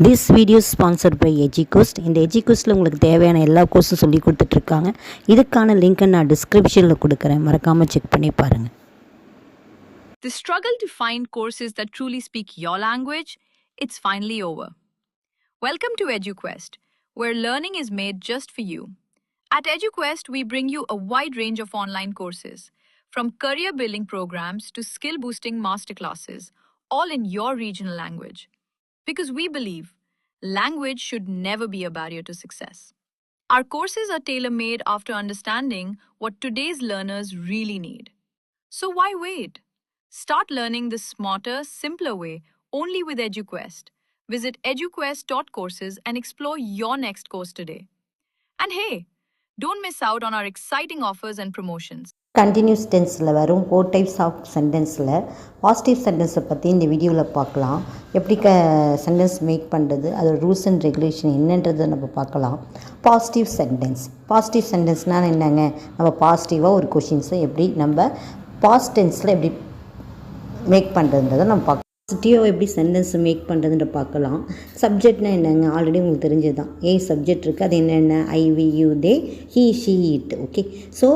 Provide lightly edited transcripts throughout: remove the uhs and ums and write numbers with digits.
This video sponsored by எஜிகோஸ்ட். இந்த எஜிகோஸ்ட்டில் உங்களுக்கு தேவையான எல்லா கோர்ஸும் சொல்லி கொடுத்துட்ருக்காங்க. இதுக்கான லிங்க்கை நான் டிஸ்கிரிப்ஷனில் கொடுக்குறேன், மறக்காமல் செக் பண்ணி பாருங்கள். The struggle to find courses that truly speak your language, it's finally over. Welcome to EduQuest, where learning is made just for you. At EduQuest, we bring you a wide range of online courses, from career building programs to skill boosting masterclasses, all in your regional language. Because we believe language should never be a barrier to success. Our courses are tailor made after understanding what today's learners really need. So why wait? Start learning the smarter, simpler way only with EduQuest. Visit eduquest.courses and explore your next course today. And hey, don't miss out on our exciting offers and promotions. Continuous டென்ஸில் வரும் 4 types of சென்டென்ஸில் positive சென்டென்ஸை பற்றி இந்த வீடியோவில் பார்க்கலாம். எப்படி sentence make பண்ணுறது, அதோட ரூல்ஸ் அண்ட் ரெகுலேஷன் என்னன்றதை நம்ம பார்க்கலாம். பாசிட்டிவ் சென்டென்ஸ்னால் என்னங்க, நம்ம பாசிட்டிவாக ஒரு கொஷின்ஸை எப்படி நம்ம பாஸ்ட் டென்ஸில் எப்படி மேக் பண்ணுறதுன்றதை நம்ம பார்க்கலாம். பாசிட்டிவாக எப்படி சென்டென்ஸ் மேக் பண்ணுறதுன்ற பார்க்கலாம். சப்ஜெக்ட்னா என்னங்க, ஆல்ரெடி உங்களுக்கு தெரிஞ்சது தான். சப்ஜெக்ட் இருக்குது, அது என்னென்ன, I we you they he she it. Okay, so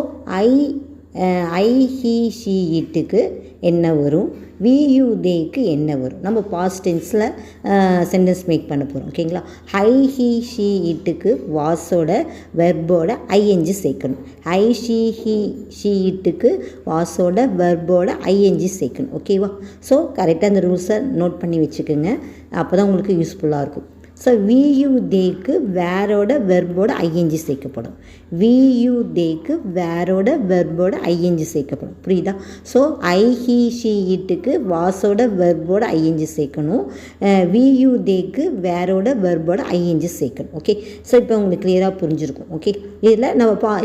I he she இட்டுக்கு என்ன வரும், வி யூ தேக்கு என்ன வரும். நம்ம பாஸ்ட் டென்ஸில் சென்டென்ஸ் மேக் பண்ண போகிறோம். ஓகேங்களா. ஐ ஹீ ஷீ இட்டுக்கு வாஸோட வெர்போட ஐஎன்ஜி சேர்க்கணும். ஐ ஷீ இட்டுக்கு வாஸோட வெர்போட ஐஎன்ஜி சேர்க்கணும். ஓகேவா. ஸோ கரெக்டாக அந்த ரூல்ஸை நோட் பண்ணி வச்சுக்கோங்க, அப்போ தான் உங்களுக்கு யூஸ்ஃபுல்லாக இருக்கும். ஸோ வியூ தேக்கு வேரோட வெர்போட ஐஎன்ஜி சேர்க்கப்படும். வியூ தேக்கு வேரோட வெர்போட ஐஎன்ஜி சேர்க்கப்படும். புரியுதா. ஸோ ஐ ஹீ ஷீ இட்டுக்கு வாஸோட வெர்போட ஐஎன்ஜி சேர்க்கணும். வியூ தேக்கு வேரோட வெர்போட ஐஎன்ஜி சேர்க்கணும். ஓகே, ஸோ இப்போ உங்களுக்கு கிளியராக புரிஞ்சிருக்கும். ஓகே, இதில் நம்ம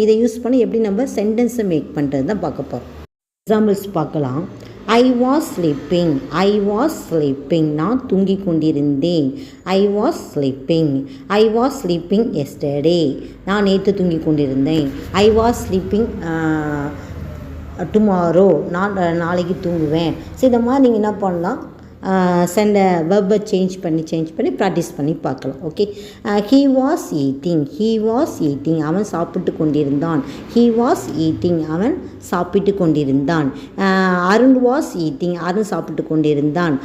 இதை யூஸ் பண்ணி எப்படி நம்ம சென்டென்ஸை மேக் பண்ணுறது தான் பார்க்க போகிறோம். எக்ஸாம்பிள்ஸ் பார்க்கலாம். ஐ வாஸ் ஸ்லீப்பிங், நான் தூங்கிக் கொண்டிருந்தேன். ஐ வாஸ் ஸ்லீப்பிங் எஸ்டர்டே, நான் நேற்று தூங்கிக் கொண்டிருந்தேன். ஐ வாஸ் ஸ்லீப்பிங் டுமாரோ, நான் நாளைக்கு தூங்குவேன். ஸோ இந்த மாதிரி நீங்கள் என்ன பண்ணலாம், வெர்பை சேஞ்ச் பண்ணி ப்ராக்டிஸ் பண்ணி பார்க்கலாம். ஓகே, ஹீ வாஸ் ஈட்டிங், அவன் சாப்பிட்டு கொண்டிருந்தான். ஹீ வாஸ் ஈட்டிங், அவன் சாப்பிட்டு கொண்டிருந்தான். அருண் வாஸ் ஈட்டிங், அருண் சாப்பிட்டு கொண்டிருந்தான்.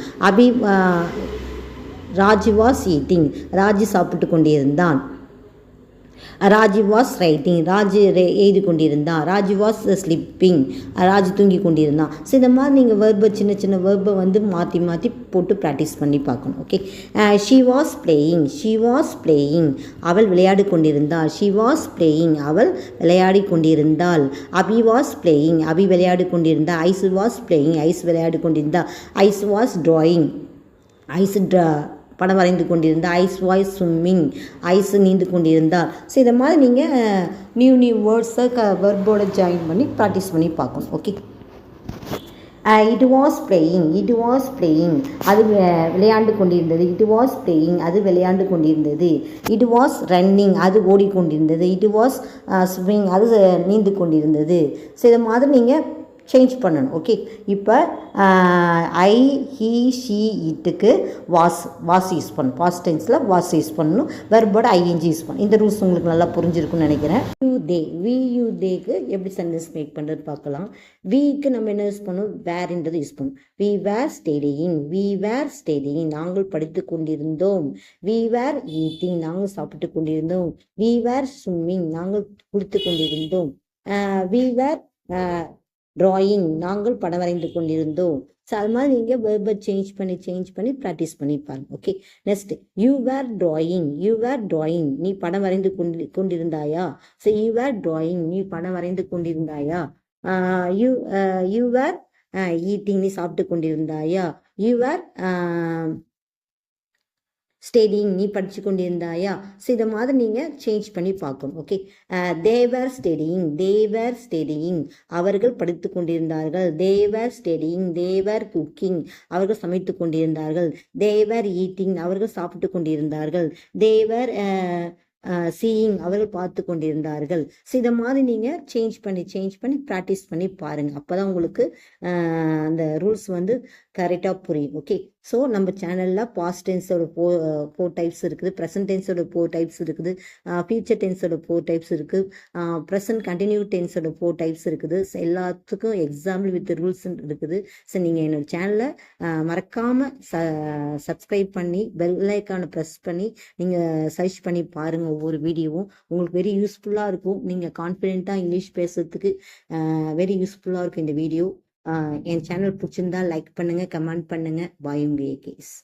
ராஜு வாஸ் ஈட்டிங், ராஜு சாப்பிட்டு கொண்டிருந்தான். ராஜு வாஸ் ரைட்டிங், ராஜு எழுதி கொண்டிருந்தான். ராஜு வாஸ் ஸ்லீப்பிங், ராஜு தூங்கி கொண்டிருந்தான். ஸோ இந்த மாதிரி நீங்கள் வெர்பை சின்ன வெர்பை வந்து மாற்றி போட்டு ப்ராக்டிஸ் பண்ணி பார்க்கணும். ஓகே, ஷி வாஸ் பிளேயிங், அவள் விளையாடி கொண்டிருந்தாள். ஷி வாஸ் பிளேயிங், அவள் விளையாடி கொண்டிருந்தாள். அபி வாஸ் பிளேயிங், அபி விளையாடி கொண்டிருந்தாள். ஐஸ் வாஸ் பிளேயிங், ஐஸ் விளையாடி கொண்டிருந்தாள். ஐஸ் வாஸ் ட்ராயிங், ஐஸ் படம் வரைந்து கொண்டிருந்தால். ஐஸ் வாய்ஸ் ஸ்விம்மிங், ஐஸ் நீந்து கொண்டிருந்தால். ஸோ இதை மாதிரி நீங்கள் நியூ வேர்ட்ஸை வெர்போட ஜாயின் பண்ணி ப்ராக்டிஸ் பண்ணி பார்க்கணும். ஓகே, இட் வாஸ் பிளேயிங், அது விளையாண்டு கொண்டிருந்தது. இட் வாஸ் பிளேயிங், அது விளையாண்டு கொண்டிருந்தது. இட் வாஸ் ரன்னிங், அது ஓடிக்கொண்டிருந்தது. இட் வாஸ் ஸ்விம்மிங், அது நீந்து கொண்டிருந்தது. ஸோ இதை மாதிரி நீங்கள் சேஞ்ச் பண்ணணும். ஓகே, இப்போ ஐ ஹீ ஷீ இட்டுக்கு வாஸ் யூஸ் பண்ணணும். பாஸ்ட் டென்ஸில் வாஸ் யூஸ் பண்ணணும். வெர்போட ஐஎன்ஜி யூஸ் பண்ணணும். இந்த ரூல்ஸ் உங்களுக்கு நல்லா புரிஞ்சிருக்குன்னு நினைக்கிறேன். யூ தேக்கு எப்படி சென்டென்ஸ் மேக் பண்ணுறது பார்க்கலாம். வீக்கு நம்ம என்ன யூஸ் பண்ணணும், வேர்ன்றது யூஸ் பண்ணணும். வி வேர் ஸ்டடியிங், நாங்கள் படித்து கொண்டிருந்தோம். வி வேர் ஈட்டிங், நாங்கள் சாப்பிட்டு கொண்டிருந்தோம். வி வேர் ஸ்விம்மிங், நாங்கள் குளித்து கொண்டிருந்தோம். வி வேர் ட்ராயிங், நாங்கள் படம் வரைந்து கொண்டிருந்தோம். ஸோ அது மாதிரி நீங்கள் வெர்பை சேஞ்ச் பண்ணி ப்ராக்டிஸ் பண்ணி பாருங்க. Okay, next you were drawing, நீ படம் வரைந்து கொண்டிருந்தாயா. ஸோ யூ வேர் ட்ராயிங், நீ படம் வரைந்து கொண்டிருந்தாயா. யூ வேர் ஈட்டிங், நீ சாப்பிட்டு கொண்டிருந்தாயா. யூ வேர் ஸ்டடியிங், நீ படித்து கொண்டிருந்தாயா. ஸோ இதை மாதிரி நீங்கள் சேஞ்ச் பண்ணி பார்க்கணும். ஓகே, தேவர் ஸ்டடியிங், அவர்கள் படித்து கொண்டிருந்தார்கள். தேவர் ஸ்டடியிங், தேவர் குக்கிங், அவர்கள் சமைத்து கொண்டிருந்தார்கள். தேவர் ஈட்டிங், அவர்கள் சாப்பிட்டு கொண்டிருந்தார்கள். தேவர் சீயிங் அவர்கள் பார்த்து கொண்டிருந்தார்கள். ஸோ இதை மாதிரி நீங்கள் சேஞ்ச் பண்ணி ப்ராக்டிஸ் பண்ணி பாருங்கள். அப்போ தான் உங்களுக்கு அந்த ரூல்ஸ் வந்து கரெக்டாக புரியும். ஓகே, ஸோ நம்ம சேனலில் பாஸ்ட் டென்ஸோட ஃபோர் டைப்ஸ் இருக்குது, ப்ரெசன்ட் டென்ஸோட 4 டைப்ஸ் இருக்குது, ஃபியூச்சர் டென்ஸோட 4 டைப்ஸ் இருக்குது, ப்ரெசன்ட் கண்டினியூ டென்ஸோட 4 டைப்ஸ் இருக்குது. ஸோ எல்லாத்துக்கும் எக்ஸாம்பிள் வித் ரூல்ஸ் இருக்குது. ஸோ நீங்கள் என்னோட சேனலை மறக்காமல் சப்ஸ்கிரைப் பண்ணி பெல் ஐக்கானை ப்ரெஸ் பண்ணி நீங்கள் சர்ச் பண்ணி பாருங்கள். ஒவ்வொரு வீடியோவும் உங்களுக்கு வெரி யூஸ்ஃபுல்லாக இருக்கும். நீங்கள் கான்ஃபிடென்ட்டாக இங்கிலீஷ் பேசுறதுக்கு வெரி யூஸ்ஃபுல்லாக இருக்கும் இந்த வீடியோ. என் சேனல் பிடிச்சிருந்தா லைக் பண்ணுங்கள், கமெண்ட் பண்ணுங்கள். பாய் உங்கள் ஏகேஸ்.